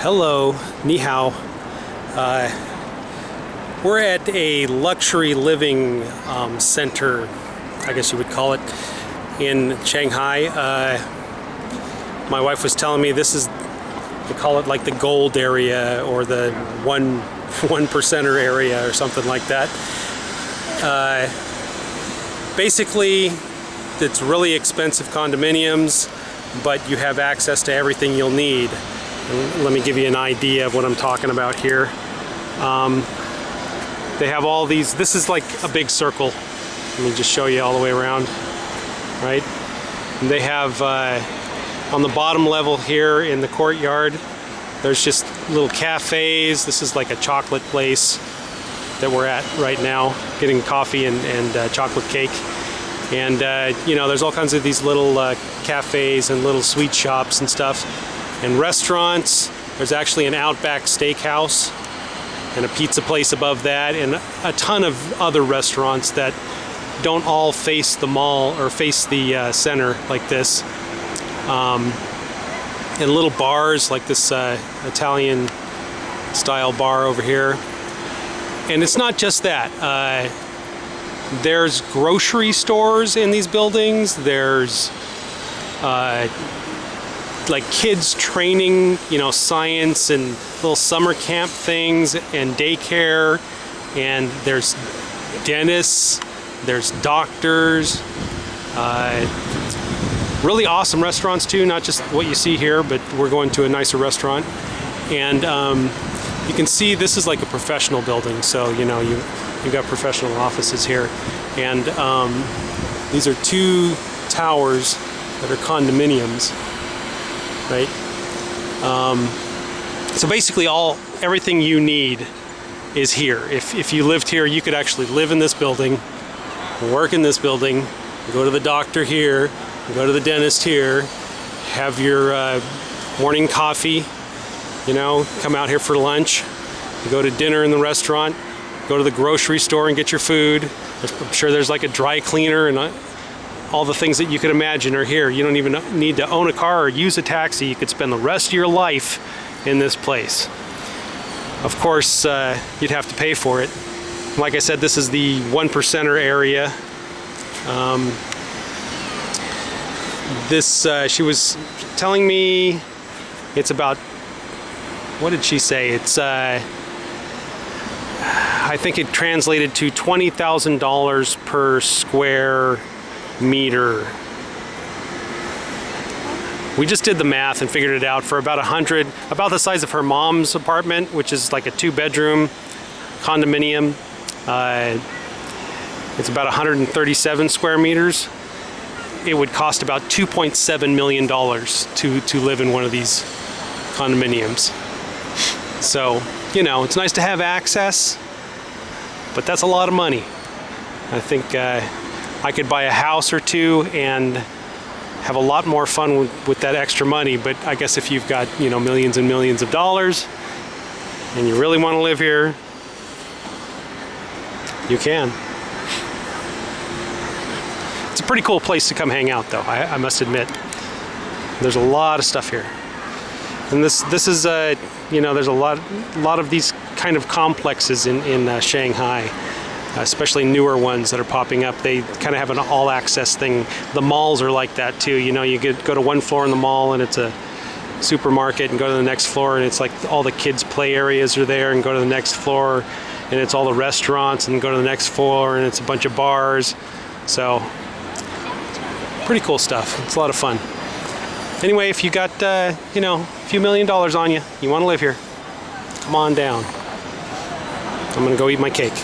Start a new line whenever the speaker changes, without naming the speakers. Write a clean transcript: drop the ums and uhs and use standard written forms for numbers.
Hello, ni hao. We're at a luxury living center, I guess you would call it, in Shanghai. My wife was telling me this is, they call it like the gold area or the one percenter area or something like that. Basically, it's really expensive condominiums, but you have access to everything you'll need. And let me give you an idea of what I'm talking about here. They have all these, this is like a big circle. Let me just show you all the way around, right? And they have, on the bottom level here in the courtyard, there's just little cafes. This is like a chocolate place that we're at right now, getting coffee and chocolate cake. And you know, there's all kinds of these little cafes and little sweet shops and stuff. And restaurants. There's actually an Outback Steakhouse and a pizza place above that, and a ton of other restaurants that don't all face the mall or face the center like this. And little bars like this Italian style bar over here. And it's not just that. There's grocery stores in these buildings. There's like kids training, you know, science and little summer camp things and daycare, and there's dentists, there's doctors, really awesome restaurants too, not just what you see here, but we're going to a nicer restaurant. And you can see this is like a professional building, so you know, you've got professional offices here. And these are two towers that are condominiums. Right? So basically everything you need is here. If you lived here, you could actually live in this building, work in this building, go to the doctor here, go to the dentist here, have your morning coffee, you know, come out here for lunch, go to dinner in the restaurant, go to the grocery store and get your food. I'm sure there's like a dry cleaner and all the things that you could imagine are here. You don't even need to own a car or use a taxi. You could spend the rest of your life in this place. Of course, you'd have to pay for it. Like I said, this is the 1%er area. She was telling me it's about, what did she say? It's, I think it translated to $20,000 per square meter. We just did the math and figured it out for about about the size of her mom's apartment, which is like a 2-bedroom condominium. It's about 137 square meters. It would cost about $2.7 million to live in one of these condominiums. So, you know, it's nice to have access, but that's a lot of money. I think I could buy a house or two and have a lot more fun with that extra money. But I guess if you've got, you know, millions and millions of dollars and you really want to live here, you can. It's a pretty cool place to come hang out, though, I must admit. There's a lot of stuff here. And this is, you know, there's a lot of these kind of complexes in Shanghai. Especially newer ones that are popping up. They kind of have an all-access thing. The malls are like that too. You know, you go to one floor in the mall and it's a supermarket, and go to the next floor and it's like all the kids' play areas are there, and go to the next floor and it's all the restaurants, and go to the next floor and it's a bunch of bars. So, pretty cool stuff. It's a lot of fun. Anyway, if you got, you know, a few $1 million on you, you want to live here, come on down. I'm gonna go eat my cake.